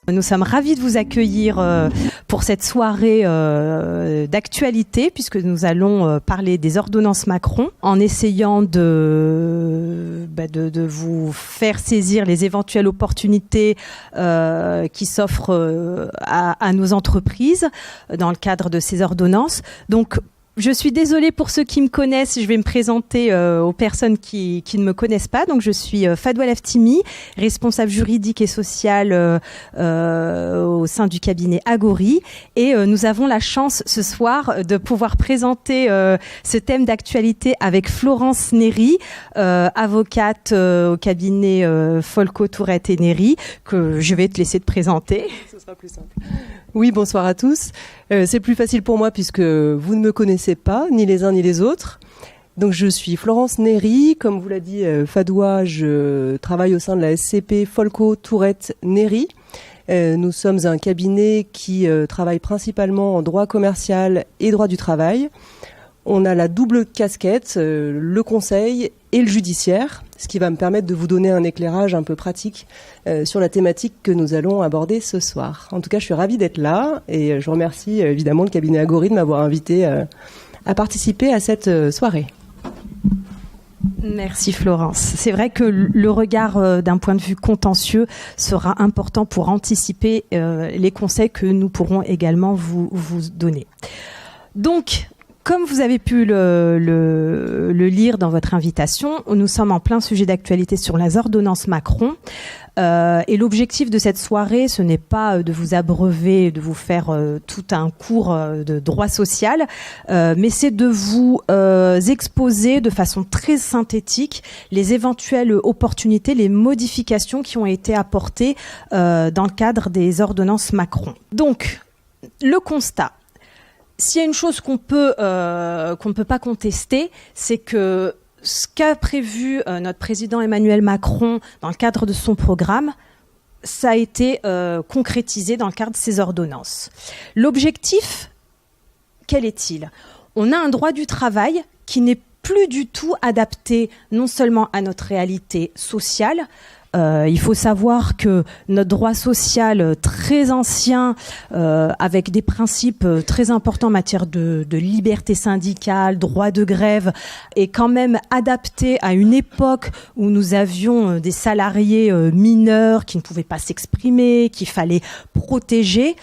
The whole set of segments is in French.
Nous sommes ravis de vous accueillir pour cette soirée d'actualité, puisque nous allons parler des ordonnances Macron, en essayant de vous faire saisir les éventuelles opportunités qui s'offrent à nos entreprises dans le cadre de ces ordonnances. Donc, je suis désolée pour ceux qui me connaissent, je vais me présenter aux personnes qui ne me connaissent pas. Donc je suis Fadwa Laftimi, responsable juridique et sociale au sein du cabinet Agori. Et nous avons la chance ce soir de pouvoir présenter ce thème d'actualité avec Florence Néry, avocate au cabinet Folco Tourette et Néry, que je vais te laisser te présenter. Ce sera plus simple. Oui, bonsoir à tous. C'est plus facile pour moi puisque vous ne me connaissez pas, ni les uns ni les autres. Donc je suis Florence Néry, comme vous l'a dit Fadwa, je travaille au sein de la SCP Folco Tourette Néry. Nous sommes un cabinet qui travaille principalement en droit commercial et droit du travail. On a la double casquette, le conseil et le judiciaire, ce qui va me permettre de vous donner un éclairage un peu pratique sur la thématique que nous allons aborder ce soir. En tout cas, je suis ravie d'être là et je remercie évidemment le cabinet Agori de m'avoir invité à participer à cette soirée. Merci Florence. C'est vrai que le regard d'un point de vue contentieux sera important pour anticiper les conseils que nous pourrons également vous donner. Donc, comme vous avez pu le lire dans votre invitation, nous sommes en plein sujet d'actualité sur les ordonnances Macron. Et l'objectif de cette soirée, ce n'est pas de vous abreuver, de vous faire tout un cours de droit social, mais c'est de vous exposer de façon très synthétique les éventuelles opportunités, les modifications qui ont été apportées dans le cadre des ordonnances Macron. Donc, le constat. S'il y a une chose qu'on ne peut pas contester, c'est que ce qu'a prévu notre président Emmanuel Macron dans le cadre de son programme, ça a été concrétisé dans le cadre de ses ordonnances. L'objectif, quel est-il ? On a un droit du travail qui n'est plus du tout adapté non seulement à notre réalité sociale. Il faut savoir que notre droit social très ancien, avec des principes très importants en matière de liberté syndicale, droit de grève, est quand même adapté à une époque où nous avions des salariés mineurs qui ne pouvaient pas s'exprimer, qu'il fallait protéger.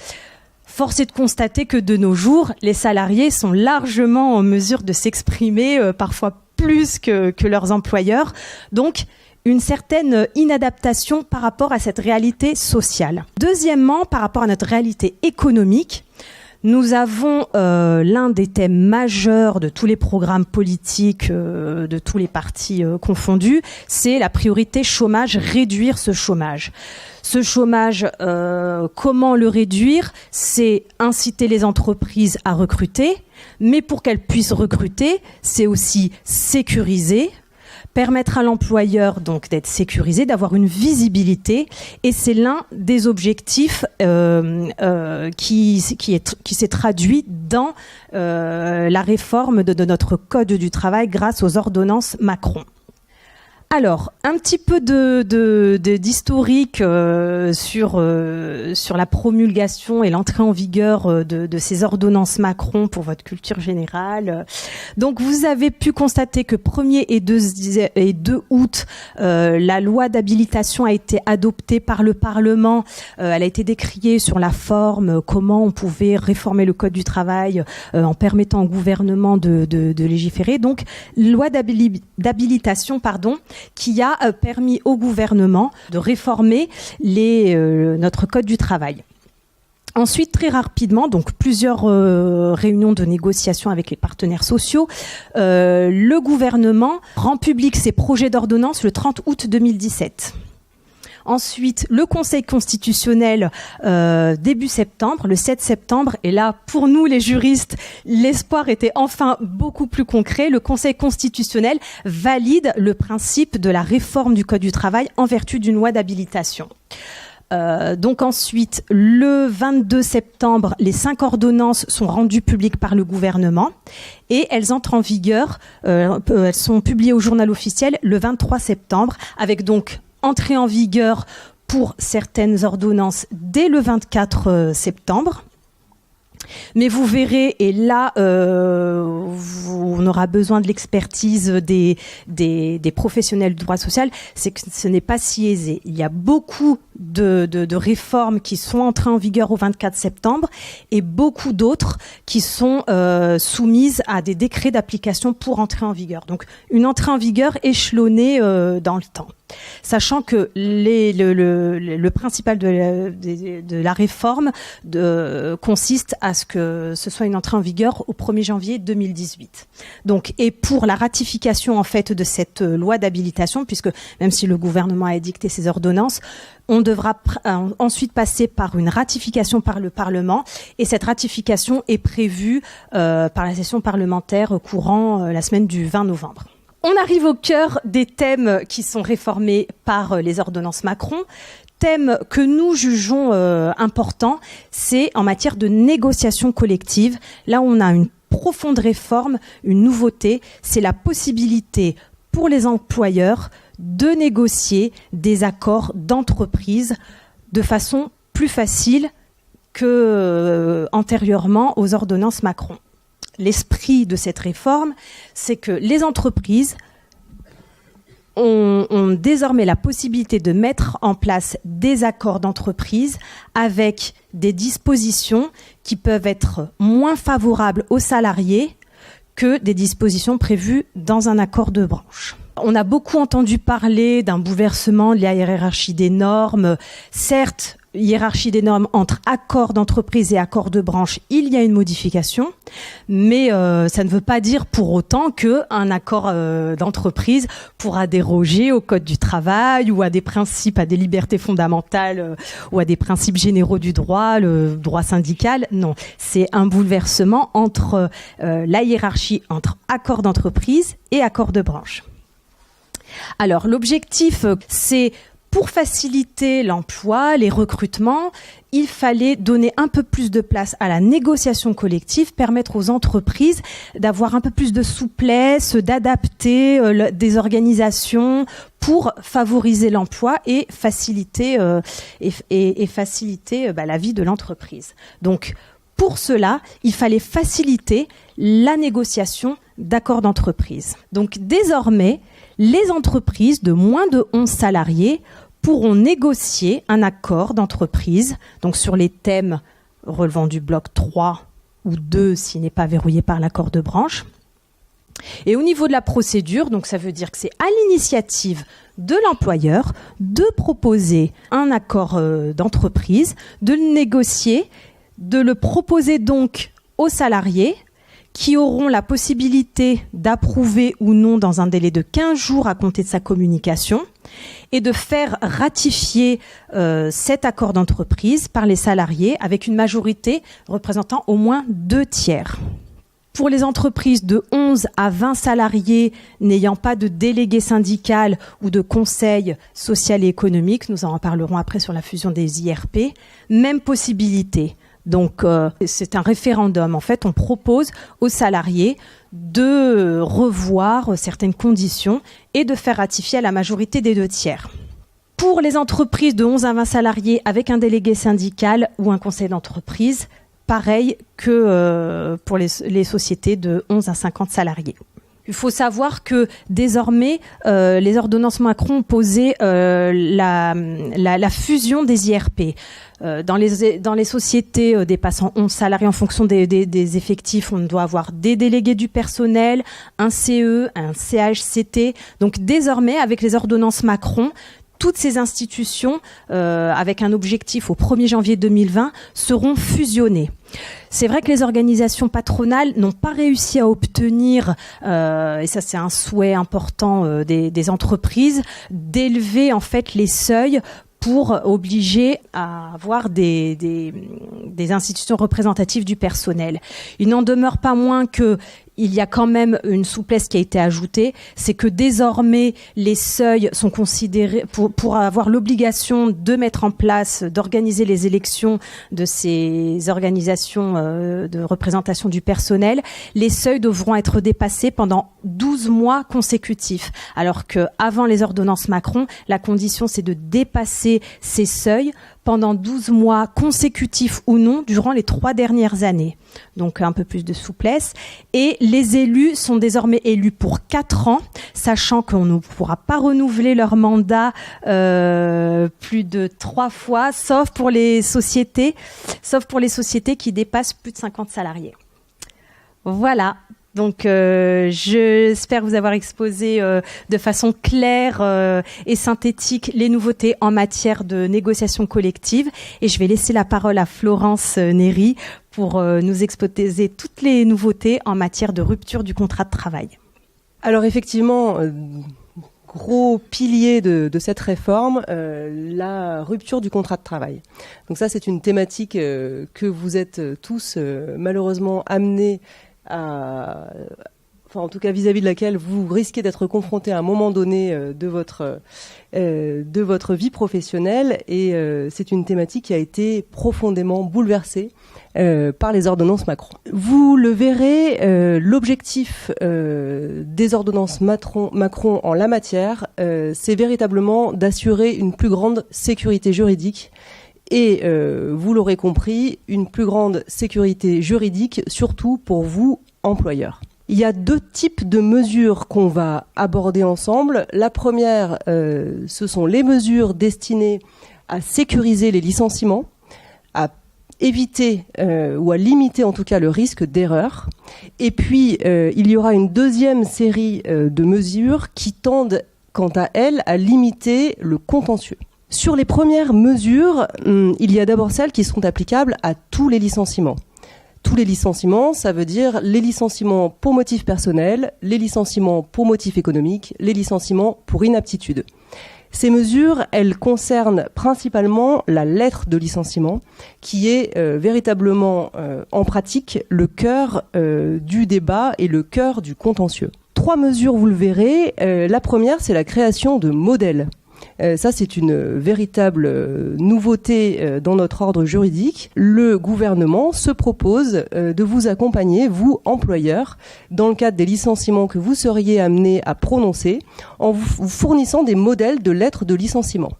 Force est de constater que de nos jours, les salariés sont largement en mesure de s'exprimer, parfois plus que leurs employeurs. Donc, une certaine inadaptation par rapport à cette réalité sociale. Deuxièmement, par rapport à notre réalité économique, nous avons l'un des thèmes majeurs de tous les programmes politiques, de tous les partis confondus, c'est la priorité chômage, réduire ce chômage. Ce chômage, comment le réduire ? C'est inciter les entreprises à recruter, mais pour qu'elles puissent recruter, c'est aussi sécuriser, permettre à l'employeur donc d'être sécurisé, d'avoir une visibilité, et c'est l'un des objectifs qui s'est traduit dans la réforme de notre code du travail grâce aux ordonnances Macron. Alors, un petit peu d'historique sur la promulgation et l'entrée en vigueur de ces ordonnances Macron pour votre culture générale. Donc, vous avez pu constater que 1er et 2 août, la loi d'habilitation a été adoptée par le Parlement. Elle a été décriée sur la forme, comment on pouvait réformer le Code du travail en permettant au gouvernement de légiférer. Donc, loi d'habilitation, qui a permis au gouvernement de réformer notre Code du travail. Ensuite, très rapidement, donc plusieurs réunions de négociation avec les partenaires sociaux, le gouvernement rend public ses projets d'ordonnance le 30 août 2017. Ensuite, le Conseil constitutionnel, début septembre, le 7 septembre, et là, pour nous les juristes, l'espoir était enfin beaucoup plus concret. Le Conseil constitutionnel valide le principe de la réforme du Code du travail en vertu d'une loi d'habilitation. Donc ensuite, le 22 septembre, les 5 ordonnances sont rendues publiques par le gouvernement et elles entrent en vigueur, elles sont publiées au journal officiel le 23 septembre, avec donc entrée en vigueur pour certaines ordonnances dès le 24 septembre. Mais vous verrez, et là, on aura besoin de l'expertise des professionnels du droit social, c'est que ce n'est pas si aisé. Il y a beaucoup de réformes qui sont entrées en vigueur au 24 septembre et beaucoup d'autres qui sont soumises à des décrets d'application pour entrer en vigueur. Donc, une entrée en vigueur échelonnée dans le temps. Sachant que le principal de la réforme consiste à ce que ce soit une entrée en vigueur au 1er janvier 2018. Donc, et pour la ratification en fait de cette loi d'habilitation, puisque même si le gouvernement a édicté ces ordonnances, on devra ensuite passer par une ratification par le Parlement, et cette ratification est prévue par la session parlementaire courant la semaine du 20 novembre. On arrive au cœur des thèmes qui sont réformés par les ordonnances Macron. Thème que nous jugeons important, c'est en matière de négociation collective. Là, on a une profonde réforme, une nouveauté, c'est la possibilité pour les employeurs de négocier des accords d'entreprise de façon plus facile que antérieurement aux ordonnances Macron. L'esprit de cette réforme, c'est que les entreprises ont désormais la possibilité de mettre en place des accords d'entreprise avec des dispositions qui peuvent être moins favorables aux salariés que des dispositions prévues dans un accord de branche. On a beaucoup entendu parler d'un bouleversement de la hiérarchie des normes. Certes, hiérarchie des normes entre accords d'entreprise et accords de branche, il y a une modification, mais ça ne veut pas dire pour autant qu'un accord d'entreprise pourra déroger au code du travail ou à des principes, à des libertés fondamentales ou à des principes généraux du droit, le droit syndical. Non, c'est un bouleversement entre la hiérarchie entre accords d'entreprise et accords de branche. Alors, l'objectif, c'est pour faciliter l'emploi, les recrutements, il fallait donner un peu plus de place à la négociation collective, permettre aux entreprises d'avoir un peu plus de souplesse, d'adapter des organisations pour favoriser l'emploi et faciliter, la vie de l'entreprise. Donc, pour cela, il fallait faciliter la négociation d'accords d'entreprise. Donc, désormais, les entreprises de moins de 11 salariés pourront négocier un accord d'entreprise, donc sur les thèmes relevant du bloc 3 ou 2 s'il n'est pas verrouillé par l'accord de branche. Et au niveau de la procédure, donc ça veut dire que c'est à l'initiative de l'employeur de proposer un accord d'entreprise, de le négocier, de le proposer donc aux salariés, qui auront la possibilité d'approuver ou non dans un délai de 15 jours à compter de sa communication et de faire ratifier cet accord d'entreprise par les salariés avec une majorité représentant au moins 2 tiers. Pour les entreprises de 11 à 20 salariés n'ayant pas de délégué syndical ou de conseil social et économique, nous en reparlerons après sur la fusion des IRP, même possibilité. Donc, c'est un référendum. En fait, on propose aux salariés de revoir certaines conditions et de faire ratifier à la majorité des 2 tiers. Pour les entreprises de 11 à 20 salariés avec un délégué syndical ou un conseil d'entreprise, pareil que pour les sociétés de 11 à 50 salariés. Il faut savoir que désormais, les ordonnances Macron posaient la fusion des IRP. Dans les sociétés dépassant 11 salariés, en fonction des effectifs, on doit avoir des délégués du personnel, un CE, un CHCT. Donc désormais, avec les ordonnances Macron, toutes ces institutions, avec un objectif au 1er janvier 2020, seront fusionnées. C'est vrai que les organisations patronales n'ont pas réussi à obtenir, et ça c'est un souhait important des entreprises, d'élever en fait les seuils pour obliger à avoir des institutions représentatives du personnel. Il n'en demeure pas moins que il y a quand même une souplesse qui a été ajoutée, c'est que désormais les seuils sont considérés pour avoir l'obligation de mettre en place, d'organiser les élections de ces organisations de représentation du personnel. Les seuils devront être dépassés pendant 12 mois consécutifs, alors que avant les ordonnances Macron, la condition c'est de dépasser ces seuils pendant 12 mois consécutifs ou non durant les 3 dernières années. Donc un peu plus de souplesse. Et les élus sont désormais élus pour 4 ans, sachant qu'on ne pourra pas renouveler leur mandat plus de 3 fois, sauf pour les sociétés qui dépassent plus de 50 salariés. Voilà. Donc, j'espère vous avoir exposé de façon claire et synthétique les nouveautés en matière de négociation collective. Et je vais laisser la parole à Florence Néry pour nous exposer toutes les nouveautés en matière de rupture du contrat de travail. Alors effectivement, gros pilier de cette réforme, la rupture du contrat de travail. Donc ça, c'est une thématique que vous êtes tous malheureusement amenés en tout cas vis-à-vis de laquelle vous risquez d'être confronté à un moment donné de votre vie professionnelle, et c'est une thématique qui a été profondément bouleversée par les ordonnances Macron. Vous le verrez, l'objectif des ordonnances Macron en la matière, c'est véritablement d'assurer une plus grande sécurité juridique. Et vous l'aurez compris, une plus grande sécurité juridique, surtout pour vous, employeurs. Il y a 2 types de mesures qu'on va aborder ensemble. La première, ce sont les mesures destinées à sécuriser les licenciements, à éviter ou à limiter en tout cas le risque d'erreur. Et puis, il y aura une deuxième série de mesures qui tendent, quant à elles, à limiter le contentieux. Sur les premières mesures, il y a d'abord celles qui seront applicables à tous les licenciements. Tous les licenciements, ça veut dire les licenciements pour motif personnel, les licenciements pour motif économique, les licenciements pour inaptitude. Ces mesures, elles concernent principalement la lettre de licenciement, qui est véritablement en pratique le cœur du débat et le cœur du contentieux. 3 mesures, vous le verrez. La première, c'est la création de modèles. Ça, c'est une véritable nouveauté dans notre ordre juridique. Le gouvernement se propose de vous accompagner, vous, employeurs, dans le cadre des licenciements que vous seriez amenés à prononcer, en vous fournissant des modèles de lettres de licenciement.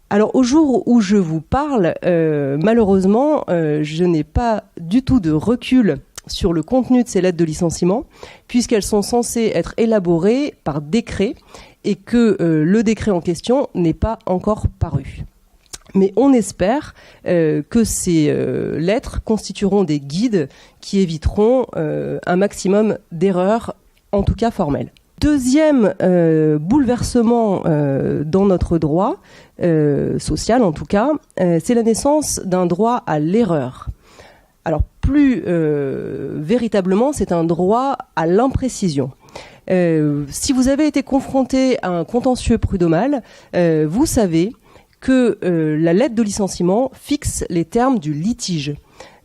Alors, au jour où je vous parle, malheureusement, je n'ai pas du tout de recul sur le contenu de ces lettres de licenciement, puisqu'elles sont censées être élaborées par décret, et que le décret en question n'est pas encore paru. Mais on espère que ces lettres constitueront des guides qui éviteront un maximum d'erreurs, en tout cas formelles. Deuxième bouleversement dans notre droit, social en tout cas, c'est la naissance d'un droit à l'erreur. Alors plus véritablement, c'est un droit à l'imprécision. Si vous avez été confronté à un contentieux prud'homal, vous savez que la lettre de licenciement fixe les termes du litige.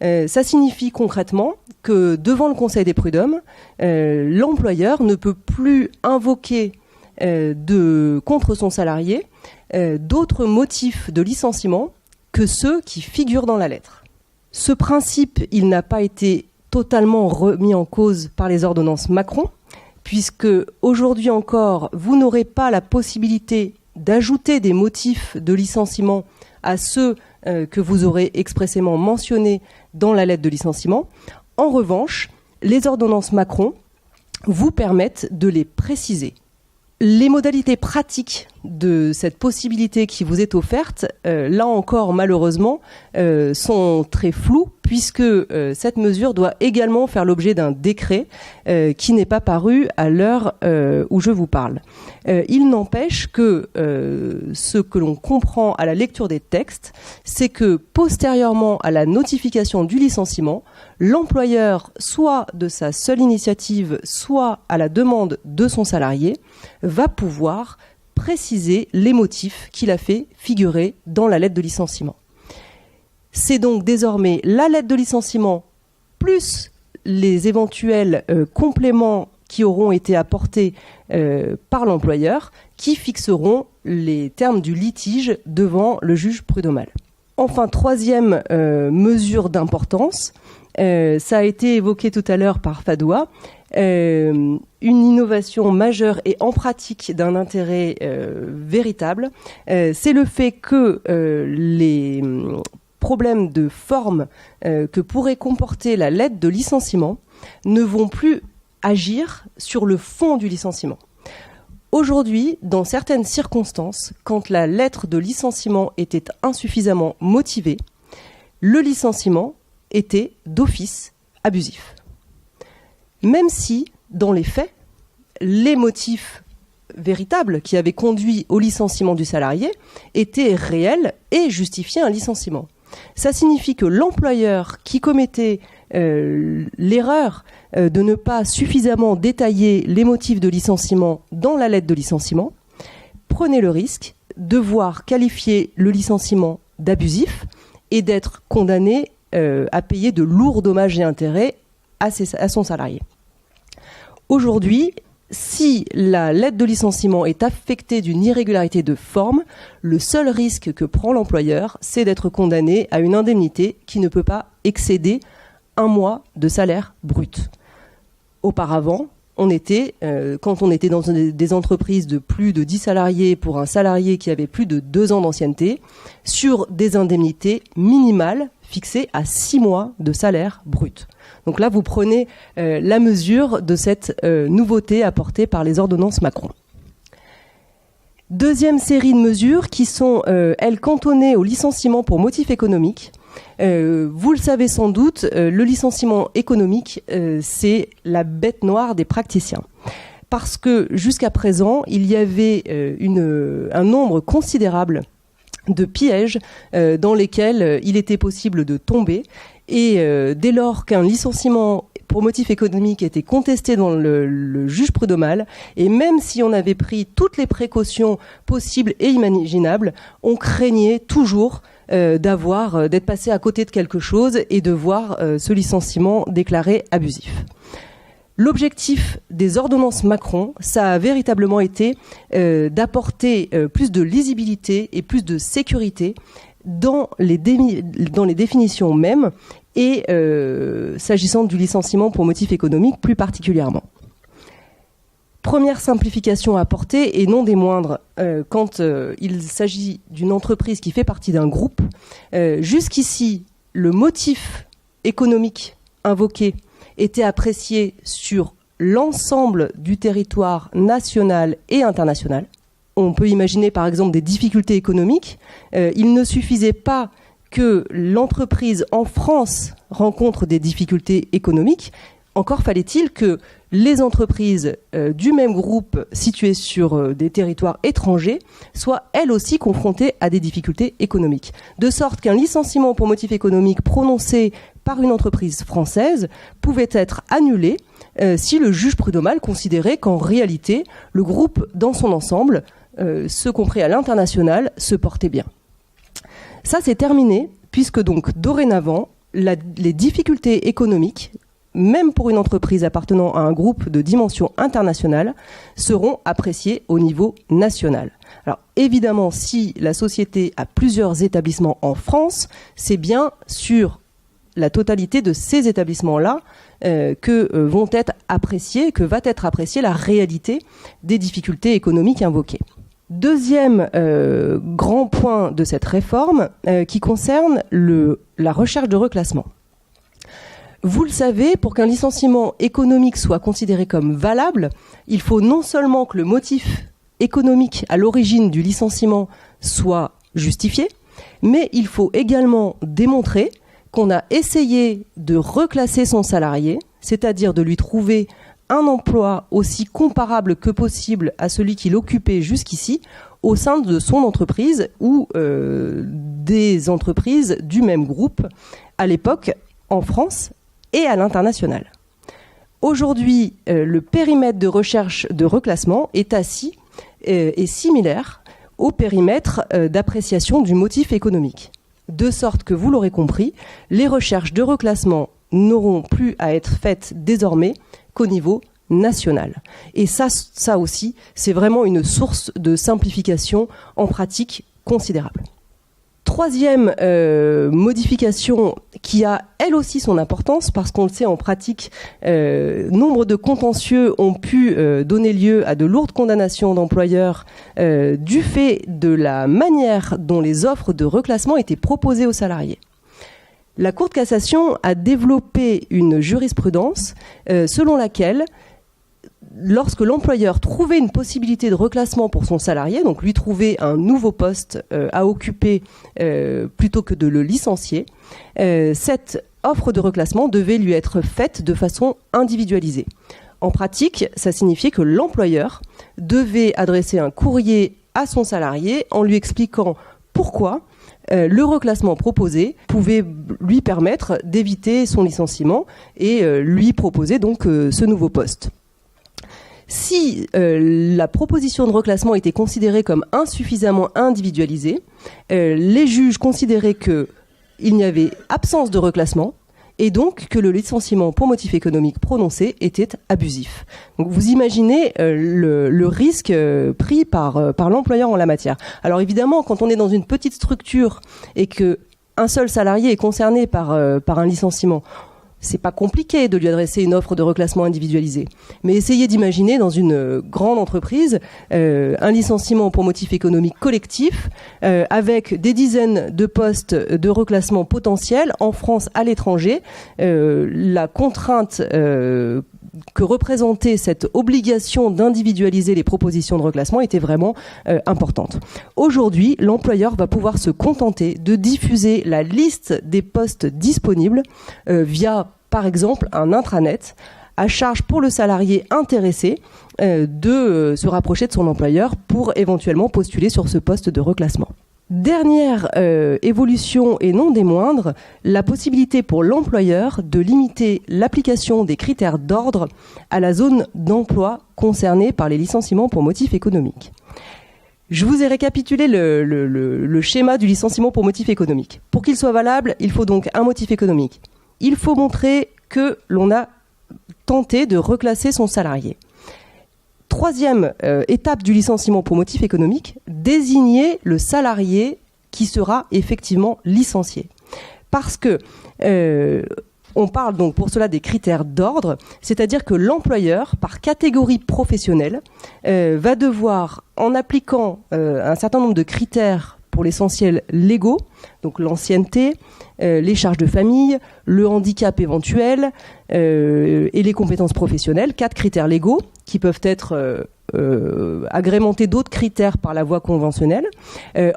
Ça signifie concrètement que devant le Conseil des prud'hommes, l'employeur ne peut plus invoquer contre son salarié d'autres motifs de licenciement que ceux qui figurent dans la lettre. Ce principe, il n'a pas été totalement remis en cause par les ordonnances Macron, puisque aujourd'hui encore, vous n'aurez pas la possibilité d'ajouter des motifs de licenciement à ceux que vous aurez expressément mentionnés dans la lettre de licenciement. En revanche, les ordonnances Macron vous permettent de les préciser. Les modalités pratiques de cette possibilité qui vous est offerte, là encore malheureusement, sont très floues, puisque cette mesure doit également faire l'objet d'un décret qui n'est pas paru à l'heure où je vous parle. Il n'empêche que ce que l'on comprend à la lecture des textes, c'est que postérieurement à la notification du licenciement, l'employeur, soit de sa seule initiative, soit à la demande de son salarié, va pouvoir préciser les motifs qu'il a fait figurer dans la lettre de licenciement. C'est donc désormais la lettre de licenciement plus les éventuels compléments qui auront été apportés par l'employeur qui fixeront les termes du litige devant le juge prud'homal. Enfin, troisième mesure d'importance, ça a été évoqué tout à l'heure par Fadoua, une innovation majeure et en pratique d'un intérêt véritable, c'est le fait que les problèmes de forme que pourrait comporter la lettre de licenciement ne vont plus agir sur le fond du licenciement. Aujourd'hui, dans certaines circonstances, quand la lettre de licenciement était insuffisamment motivée, le licenciement était d'office abusif. Même si, dans les faits, les motifs véritables qui avaient conduit au licenciement du salarié étaient réels et justifiaient un licenciement. Ça signifie que l'employeur qui commettait l'erreur de ne pas suffisamment détailler les motifs de licenciement dans la lettre de licenciement prenait le risque de voir qualifier le licenciement d'abusif et d'être condamné à payer de lourds dommages et intérêts à son salarié. Aujourd'hui, si la lettre de licenciement est affectée d'une irrégularité de forme, le seul risque que prend l'employeur, c'est d'être condamné à une indemnité qui ne peut pas excéder 1 mois de salaire brut. Auparavant, quand on était dans des entreprises de plus de 10 salariés pour un salarié qui avait plus de 2 ans d'ancienneté, sur des indemnités minimales fixées à 6 mois de salaire brut. Donc là, vous prenez la mesure de cette nouveauté apportée par les ordonnances Macron. Deuxième série de mesures qui sont, elles, cantonnées au licenciement pour motif économique. Vous le savez sans doute, le licenciement économique, c'est la bête noire des praticiens. Parce que jusqu'à présent, il y avait un nombre considérable de pièges dans lesquels il était possible de tomber. Et dès lors qu'un licenciement pour motif économique était contesté dans le juge prud'homal, et même si on avait pris toutes les précautions possibles et imaginables, on craignait toujours d'être passé à côté de quelque chose et de voir ce licenciement déclaré abusif. L'objectif des ordonnances Macron, ça a véritablement été d'apporter plus de lisibilité et plus de sécurité dans les définitions mêmes et s'agissant du licenciement pour motif économique plus particulièrement. Première simplification à apporter, et non des moindres, quand il s'agit d'une entreprise qui fait partie d'un groupe. Jusqu'ici, le motif économique invoqué était apprécié sur l'ensemble du territoire national et international. On peut imaginer par exemple des difficultés économiques. Il ne suffisait pas que l'entreprise en France rencontre des difficultés économiques. Encore fallait-il que les entreprises du même groupe situées sur des territoires étrangers soient elles aussi confrontées à des difficultés économiques. De sorte qu'un licenciement pour motif économique prononcé par une entreprise française pouvait être annulé si le juge prud'homal considérait qu'en réalité, le groupe dans son ensemble, ce compris à l'international, se portait bien. Ça, c'est terminé, puisque donc dorénavant, les difficultés économiques, même pour une entreprise appartenant à un groupe de dimension internationale, seront appréciées au niveau national. Alors évidemment, si la société a plusieurs établissements en France, c'est bien sur la totalité de ces établissements-là que va être appréciée la réalité des difficultés économiques invoquées. Deuxième grand point de cette réforme qui concerne la recherche de reclassement. Vous le savez, pour qu'un licenciement économique soit considéré comme valable, il faut non seulement que le motif économique à l'origine du licenciement soit justifié, mais il faut également démontrer qu'on a essayé de reclasser son salarié, c'est-à-dire de lui trouver un emploi aussi comparable que possible à celui qu'il occupait jusqu'ici au sein de son entreprise ou des entreprises du même groupe, à l'époque en France et à l'international. Aujourd'hui, le périmètre de recherche de reclassement est similaire au périmètre d'appréciation du motif économique. De sorte que, vous l'aurez compris, les recherches de reclassement n'auront plus à être faites désormais qu'au niveau national. Et ça aussi, c'est vraiment une source de simplification en pratique considérable. Troisième modification qui a elle aussi son importance, parce qu'on le sait en pratique, nombre de contentieux ont pu donner lieu à de lourdes condamnations d'employeurs du fait de la manière dont les offres de reclassement étaient proposées aux salariés. La Cour de cassation a développé une jurisprudence selon laquelle lorsque l'employeur trouvait une possibilité de reclassement pour son salarié, donc lui trouver un nouveau poste à occuper plutôt que de le licencier, cette offre de reclassement devait lui être faite de façon individualisée. En pratique, ça signifiait que l'employeur devait adresser un courrier à son salarié en lui expliquant pourquoi le reclassement proposé pouvait lui permettre d'éviter son licenciement et lui proposer donc ce nouveau poste. Si la proposition de reclassement était considérée comme insuffisamment individualisée, les juges considéraient qu'il n'y avait absence de reclassement et donc que le licenciement pour motif économique prononcé était abusif. Donc vous imaginez le risque pris par l'employeur en la matière. Alors évidemment, quand on est dans une petite structure et qu'un seul salarié est concerné par un licenciement, c'est pas compliqué de lui adresser une offre de reclassement individualisée. Mais essayez d'imaginer dans une grande entreprise un licenciement pour motif économique collectif avec des dizaines de postes de reclassement potentiels en France, à l'étranger. La contrainte que représentait cette obligation d'individualiser les propositions de reclassement était vraiment importante. Aujourd'hui, l'employeur va pouvoir se contenter de diffuser la liste des postes disponibles via, par exemple, un intranet, à charge pour le salarié intéressé de se rapprocher de son employeur pour éventuellement postuler sur ce poste de reclassement. Dernière évolution et non des moindres, la possibilité pour l'employeur de limiter l'application des critères d'ordre à la zone d'emploi concernée par les licenciements pour motif économique. Je vous ai récapitulé le schéma du licenciement pour motif économique. Pour qu'il soit valable, il faut donc un motif économique. Il faut montrer que l'on a tenté de reclasser son salarié. Troisième étape du licenciement pour motif économique, désigner le salarié qui sera effectivement licencié. Parce que on parle donc pour cela des critères d'ordre, c'est-à-dire que l'employeur, par catégorie professionnelle, va devoir, en appliquant un certain nombre de critères pour l'essentiel légaux, donc l'ancienneté, les charges de famille, le handicap éventuel et les compétences professionnelles, 4 critères légaux qui peuvent être agrémentés d'autres critères par la voie conventionnelle.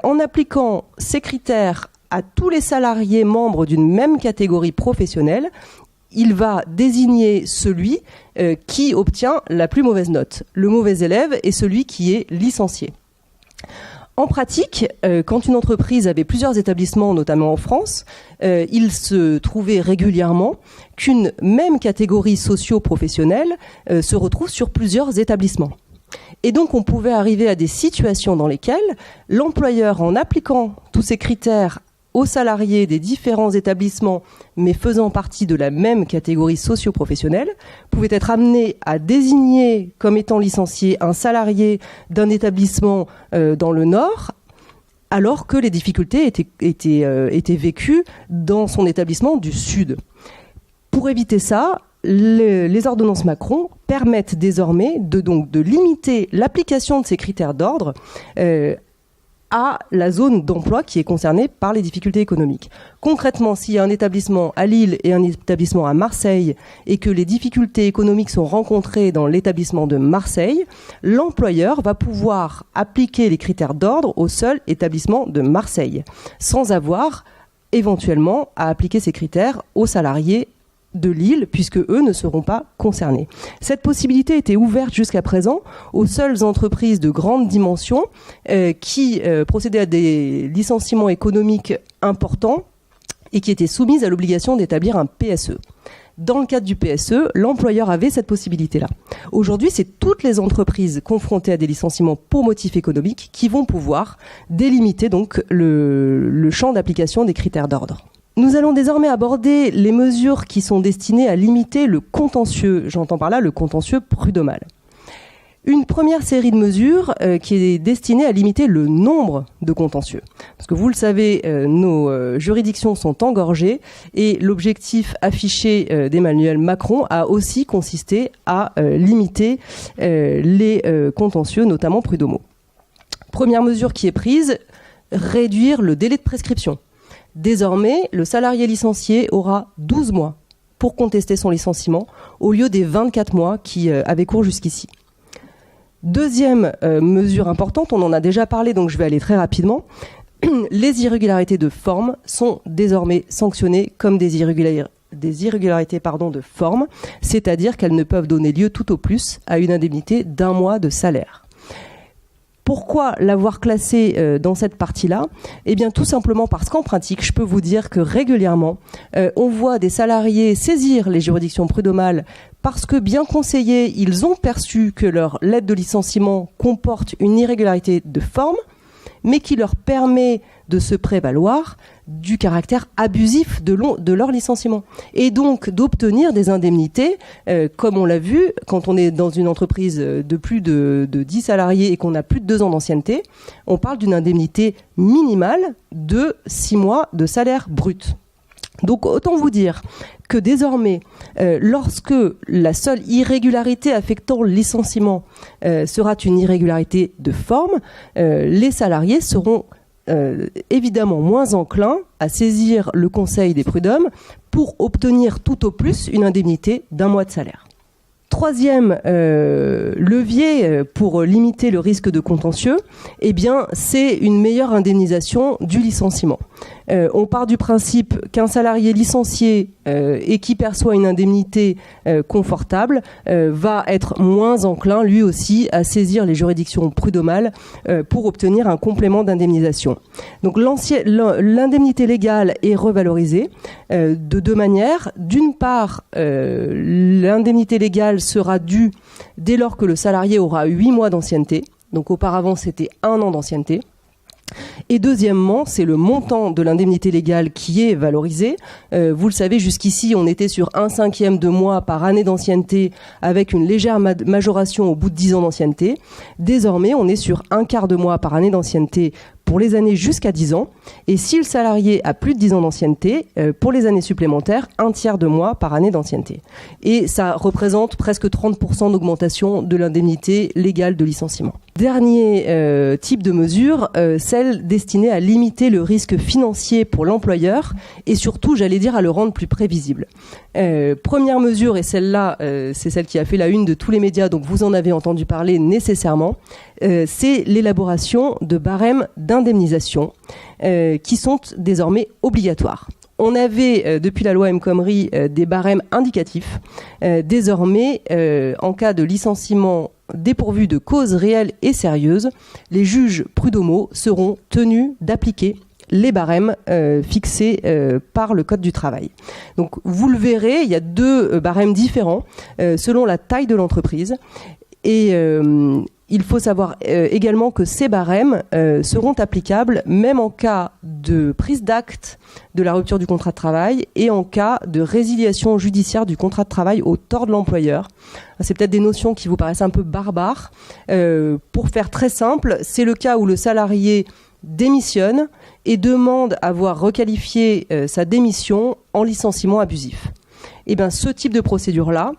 En appliquant ces critères à tous les salariés membres d'une même catégorie professionnelle, il va désigner celui qui obtient la plus mauvaise note. Le mauvais élève est celui qui est licencié. En pratique, quand une entreprise avait plusieurs établissements, notamment en France, il se trouvait régulièrement qu'une même catégorie socio-professionnelle se retrouve sur plusieurs établissements. Et donc on pouvait arriver à des situations dans lesquelles l'employeur, en appliquant tous ces critères aux salariés des différents établissements, mais faisant partie de la même catégorie socio-professionnelle, pouvait être amené à désigner comme étant licencié un salarié d'un établissement dans le Nord, alors que les difficultés étaient vécues dans son établissement du Sud. Pour éviter ça, les ordonnances Macron permettent désormais de limiter l'application de ces critères d'ordre à la zone d'emploi qui est concernée par les difficultés économiques. Concrètement, s'il y a un établissement à Lille et un établissement à Marseille et que les difficultés économiques sont rencontrées dans l'établissement de Marseille, l'employeur va pouvoir appliquer les critères d'ordre au seul établissement de Marseille, sans avoir éventuellement à appliquer ces critères aux salariés de Lille, puisque eux ne seront pas concernés. Cette possibilité était ouverte jusqu'à présent aux seules entreprises de grande dimension qui procédaient à des licenciements économiques importants et qui étaient soumises à l'obligation d'établir un PSE. Dans le cadre du PSE, l'employeur avait cette possibilité-là. Aujourd'hui, c'est toutes les entreprises confrontées à des licenciements pour motif économique qui vont pouvoir délimiter donc le champ d'application des critères d'ordre. Nous allons désormais aborder les mesures qui sont destinées à limiter le contentieux. J'entends par là le contentieux prud'homal. Une première série de mesures qui est destinée à limiter le nombre de contentieux. Parce que vous le savez, nos juridictions sont engorgées et l'objectif affiché d'Emmanuel Macron a aussi consisté à limiter les contentieux, notamment prud'homaux. Première mesure qui est prise, réduire le délai de prescription. Désormais, le salarié licencié aura 12 mois pour contester son licenciement au lieu des 24 mois qui avaient cours jusqu'ici. Deuxième mesure importante, on en a déjà parlé donc je vais aller très rapidement, les irrégularités de forme sont désormais sanctionnées comme des irrégularités de forme, c'est-à-dire qu'elles ne peuvent donner lieu tout au plus à une indemnité d'1 mois de salaire. Pourquoi l'avoir classé dans cette partie-là ? Eh bien, tout simplement parce qu'en pratique, je peux vous dire que régulièrement, on voit des salariés saisir les juridictions prud'homales parce que, bien conseillés, ils ont perçu que leur lettre de licenciement comporte une irrégularité de forme, mais qui leur permet de se prévaloir du caractère abusif de leur licenciement. Et donc d'obtenir des indemnités, comme on l'a vu, quand on est dans une entreprise de plus de 10 salariés et qu'on a plus de 2 ans d'ancienneté, on parle d'une indemnité minimale de 6 mois de salaire brut. Donc autant vous dire que désormais, lorsque la seule irrégularité affectant le licenciement sera une irrégularité de forme, les salariés seront évidemment moins enclins à saisir le conseil des prud'hommes pour obtenir tout au plus une indemnité d'1 mois de salaire. Troisième levier pour limiter le risque de contentieux, eh bien, c'est une meilleure indemnisation du licenciement. On part du principe qu'un salarié licencié et qui perçoit une indemnité confortable va être moins enclin, lui aussi, à saisir les juridictions prud'homales pour obtenir un complément d'indemnisation. Donc l'indemnité légale est revalorisée de 2 manières. D'une part, l'indemnité légale sera due dès lors que le salarié aura 8 mois d'ancienneté. Donc auparavant, c'était 1 an d'ancienneté. Et deuxièmement, c'est le montant de l'indemnité légale qui est valorisé. Vous le savez, jusqu'ici, on était sur 1/5 de mois par année d'ancienneté avec une légère majoration au bout de 10 ans d'ancienneté. Désormais, on est sur 1/4 de mois par année d'ancienneté pour les années jusqu'à 10 ans. Et si le salarié a plus de 10 ans d'ancienneté, pour les années supplémentaires, 1/3 de mois par année d'ancienneté. Et ça représente presque 30% d'augmentation de l'indemnité légale de licenciement. Dernier type de mesure, celle destinée à limiter le risque financier pour l'employeur et surtout, j'allais dire, à le rendre plus prévisible. Première mesure, et celle-là, c'est celle qui a fait la une de tous les médias, donc vous en avez entendu parler nécessairement, c'est l'élaboration de barèmes d'indemnisation qui sont désormais obligatoires. On avait, depuis la loi El Khomri, des barèmes indicatifs. Désormais, en cas de licenciement dépourvu de cause réelle et sérieuse, les juges prud'homaux seront tenus d'appliquer les barèmes fixés par le Code du travail. Donc vous le verrez, il y a 2 barèmes différents selon la taille de l'entreprise. Et il faut savoir également que ces barèmes seront applicables même en cas de prise d'acte de la rupture du contrat de travail et en cas de résiliation judiciaire du contrat de travail au tort de l'employeur. C'est peut-être des notions qui vous paraissent un peu barbares. Pour faire très simple, c'est le cas où le salarié démissionne et demande à voir requalifier sa démission en licenciement abusif. Et bien, ce type de procédure-là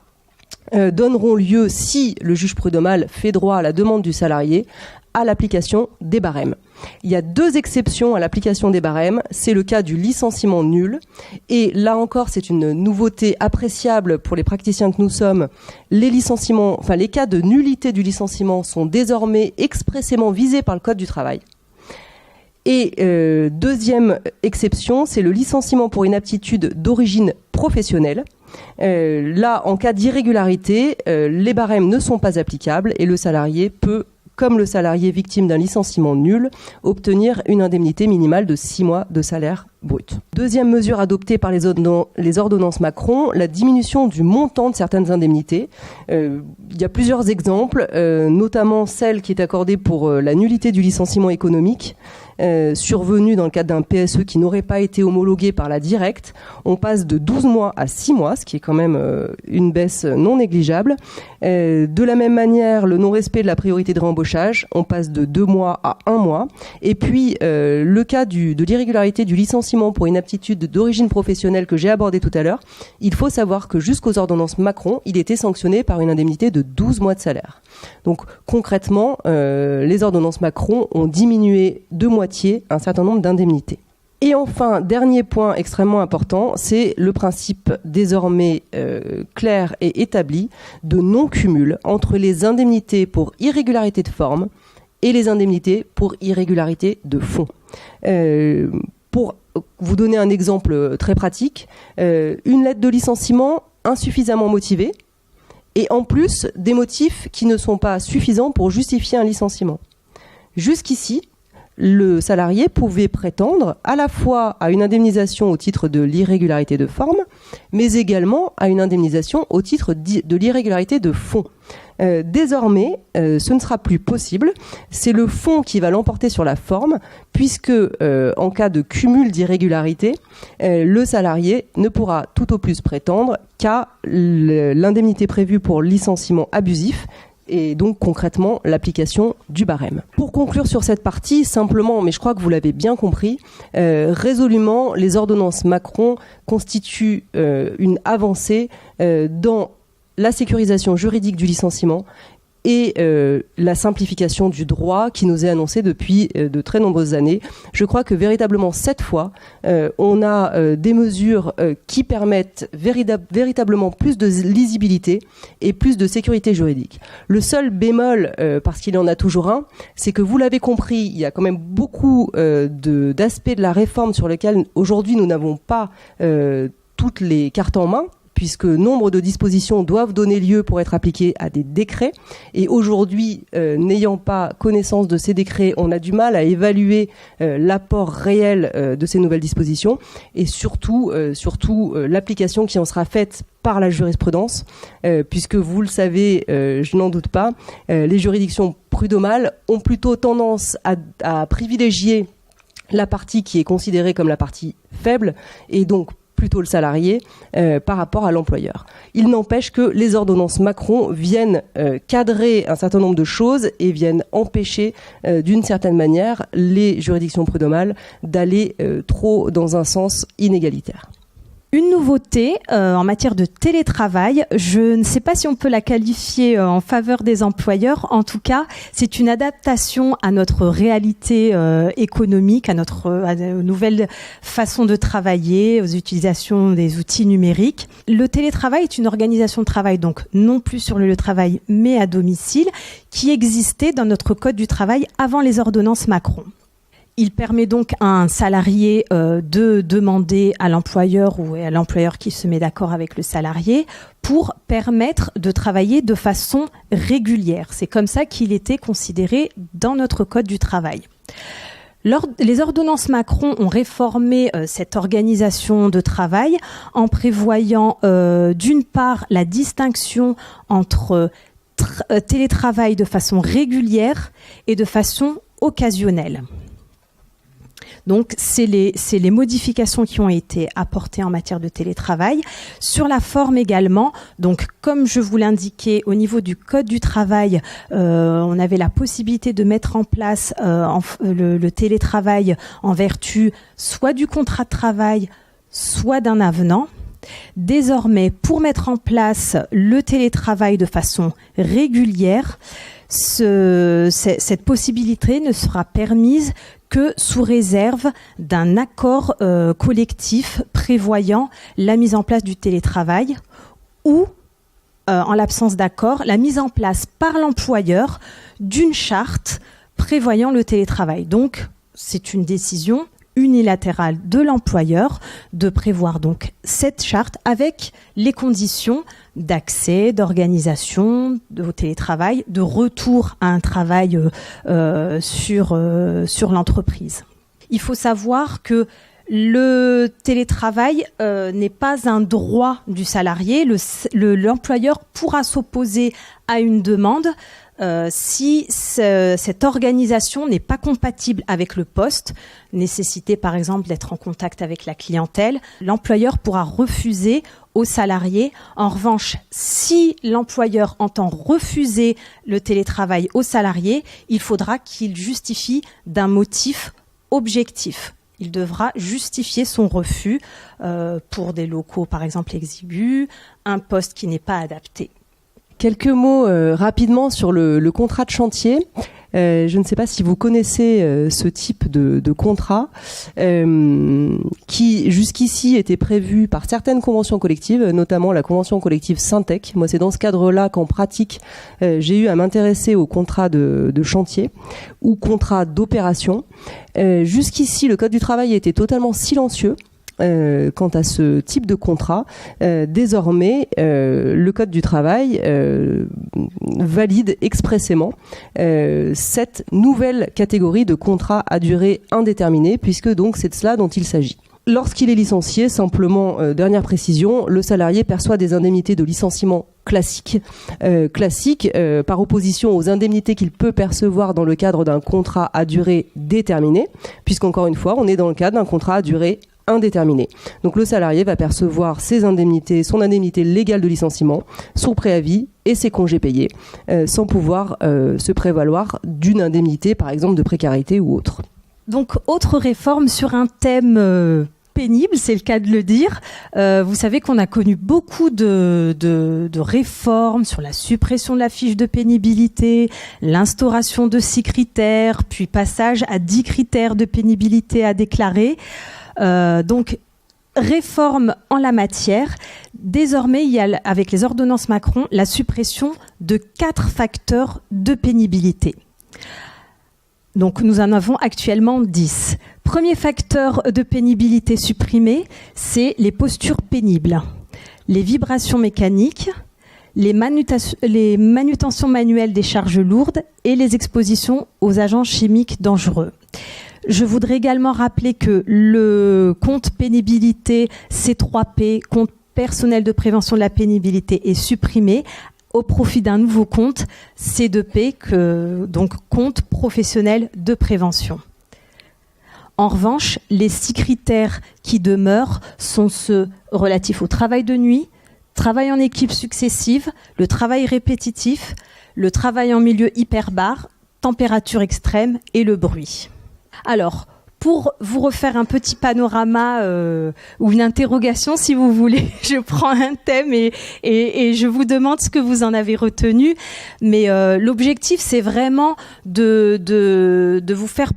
donneront lieu, si le juge prud'homal fait droit à la demande du salarié, à l'application des barèmes. Il y a 2 exceptions à l'application des barèmes. C'est le cas du licenciement nul. Et là encore, c'est une nouveauté appréciable pour les praticiens que nous sommes. Les cas de nullité du licenciement sont désormais expressément visés par le Code du travail. Et deuxième exception, c'est le licenciement pour inaptitude d'origine professionnelle. Là, en cas d'irrégularité, les barèmes ne sont pas applicables et le salarié peut, comme le salarié victime d'un licenciement nul, obtenir une indemnité minimale de 6 mois de salaire brut. Deuxième mesure adoptée par les ordonnances Macron, la diminution du montant de certaines indemnités. Il y a plusieurs exemples, notamment celle qui est accordée pour la nullité du licenciement économique, survenue dans le cadre d'un PSE qui n'aurait pas été homologué par la directe. On passe de 12 mois à 6 mois, ce qui est quand même une baisse non négligeable. De la même manière, le non-respect de la priorité de réembauchage, on passe de 2 mois à 1 mois. Et puis, le cas de l'irrégularité du licenciement pour inaptitude d'origine professionnelle que j'ai abordé tout à l'heure, il faut savoir que jusqu'aux ordonnances Macron, il était sanctionné par une indemnité de 12 mois de salaire. Donc concrètement, les ordonnances Macron ont diminué de moitié un certain nombre d'indemnités. Et enfin, dernier point extrêmement important, c'est le principe désormais clair et établi de non-cumul entre les indemnités pour irrégularité de forme et les indemnités pour irrégularité de fond. Pour vous donner un exemple très pratique, une lettre de licenciement insuffisamment motivée, et en plus des motifs qui ne sont pas suffisants pour justifier un licenciement. Jusqu'ici, le salarié pouvait prétendre à la fois à une indemnisation au titre de l'irrégularité de forme, mais également à une indemnisation au titre de l'irrégularité de fond. Désormais, ce ne sera plus possible. C'est le fond qui va l'emporter sur la forme, puisque en cas de cumul d'irrégularité, le salarié ne pourra tout au plus prétendre qu'à l'indemnité prévue pour licenciement abusif, et donc concrètement l'application du barème. Pour conclure sur cette partie, simplement, mais je crois que vous l'avez bien compris, résolument, les ordonnances Macron constituent une avancée dans la sécurisation juridique du licenciement et la simplification du droit qui nous est annoncée depuis de très nombreuses années. Je crois que véritablement cette fois, on a des mesures qui permettent véritablement plus de lisibilité et plus de sécurité juridique. Le seul bémol, parce qu'il y en a toujours un, c'est que vous l'avez compris, il y a quand même beaucoup d'aspects de la réforme sur lesquels aujourd'hui nous n'avons pas toutes les cartes en main, puisque nombre de dispositions doivent donner lieu pour être appliquées à des décrets. Et aujourd'hui, n'ayant pas connaissance de ces décrets, on a du mal à évaluer l'apport réel de ces nouvelles dispositions et surtout l'application qui en sera faite par la jurisprudence, puisque vous le savez, je n'en doute pas, les juridictions prud'homales ont plutôt tendance à privilégier la partie qui est considérée comme la partie faible et donc plutôt le salarié par rapport à l'employeur. Il n'empêche que les ordonnances Macron viennent cadrer un certain nombre de choses et viennent empêcher d'une certaine manière les juridictions prud'homales d'aller trop dans un sens inégalitaire. Une nouveauté en matière de télétravail, je ne sais pas si on peut la qualifier en faveur des employeurs. En tout cas, c'est une adaptation à notre réalité économique, à nos nouvelles façons de travailler, aux utilisations des outils numériques. Le télétravail est une organisation de travail, donc non plus sur le lieu de travail, mais à domicile, qui existait dans notre Code du travail avant les ordonnances Macron. Il permet donc à un salarié de demander à l'employeur ou à l'employeur qui se met d'accord avec le salarié pour permettre de travailler de façon régulière. C'est comme ça qu'il était considéré dans notre Code du travail. Les ordonnances Macron ont réformé cette organisation de travail en prévoyant d'une part la distinction entre télétravail de façon régulière et de façon occasionnelle. Donc, c'est les modifications qui ont été apportées en matière de télétravail. Sur la forme également, donc comme je vous l'indiquais, au niveau du Code du travail, on avait la possibilité de mettre en place le télétravail en vertu soit du contrat de travail, soit d'un avenant. Désormais, pour mettre en place le télétravail de façon régulière, cette possibilité ne sera permise que sous réserve d'un accord collectif prévoyant la mise en place du télétravail ou, en l'absence d'accord, la mise en place par l'employeur d'une charte prévoyant le télétravail. Donc, c'est une décision unilatérale de l'employeur de prévoir donc cette charte avec les conditions d'accès, d'organisation au télétravail, de retour à un travail sur l'entreprise. Il faut savoir que Le télétravail n'est pas un droit du salarié. L'employeur pourra s'opposer à une demande si cette organisation n'est pas compatible avec le poste, nécessité par exemple d'être en contact avec la clientèle. L'employeur pourra refuser aux salariés. En revanche, si l'employeur entend refuser le télétravail aux salariés, il faudra qu'il justifie d'un motif objectif. Il devra justifier son refus pour des locaux, par exemple, exigus, un poste qui n'est pas adapté. Quelques mots rapidement sur le contrat de chantier. Je ne sais pas si vous connaissez ce type de contrat qui jusqu'ici était prévu par certaines conventions collectives, notamment la convention collective Syntec. Moi, c'est dans ce cadre-là qu'en pratique, j'ai eu à m'intéresser au contrat de chantier ou contrat d'opération. Jusqu'ici, le Code du travail était totalement silencieux quant à ce type de contrat. Désormais, le Code du travail valide expressément cette nouvelle catégorie de contrat à durée indéterminée, puisque donc c'est de cela dont il s'agit. Lorsqu'il est licencié, simplement, dernière précision, le salarié perçoit des indemnités de licenciement classiques, par opposition aux indemnités qu'il peut percevoir dans le cadre d'un contrat à durée déterminée, puisqu'encore une fois, on est dans le cadre d'un contrat à durée indéterminé. Donc le salarié va percevoir ses indemnités, son indemnité légale de licenciement, son préavis et ses congés payés, sans pouvoir se prévaloir d'une indemnité, par exemple, de précarité ou autre. Donc, autre réforme sur un thème pénible, c'est le cas de le dire. Vous savez qu'on a connu beaucoup de réformes sur la suppression de la fiche de pénibilité, l'instauration de 6 critères, puis passage à 10 critères de pénibilité à déclarer. Donc, réforme en la matière. Désormais, il y a, avec les ordonnances Macron, la suppression de 4 facteurs de pénibilité. Donc, nous en avons actuellement 10. Premier facteur de pénibilité supprimé, c'est les postures pénibles, les vibrations mécaniques, les manutentions manuelles des charges lourdes et les expositions aux agents chimiques dangereux. Je voudrais également rappeler que le compte pénibilité C3P, compte personnel de prévention de la pénibilité, est supprimé au profit d'un nouveau compte C2P, donc compte professionnel de prévention. En revanche, les 6 critères qui demeurent sont ceux relatifs au travail de nuit, travail en équipe successive, le travail répétitif, le travail en milieu hyperbar, température extrême et le bruit. Alors, pour vous refaire un petit panorama ou une interrogation, si vous voulez, je prends un thème et je vous demande ce que vous en avez retenu. Mais l'objectif, c'est vraiment de vous faire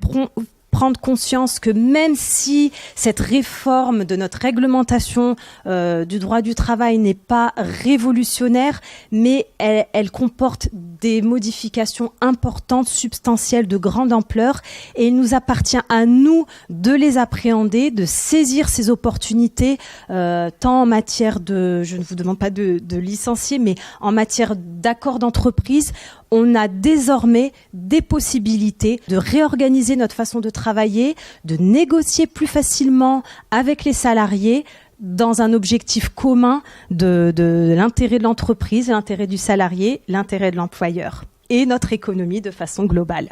prendre conscience que même si cette réforme de notre réglementation du droit du travail n'est pas révolutionnaire, mais elle comporte des modifications importantes, substantielles, de grande ampleur, et il nous appartient à nous de les appréhender, de saisir ces opportunités, tant en matière je ne vous demande pas de licencier, mais en matière d'accord d'entreprise. On a désormais des possibilités de réorganiser notre façon de travailler, de négocier plus facilement avec les salariés dans un objectif commun de l'intérêt de l'entreprise, l'intérêt du salarié, l'intérêt de l'employeur et notre économie de façon globale.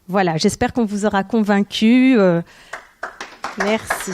Voilà, j'espère qu'on vous aura convaincu. Merci.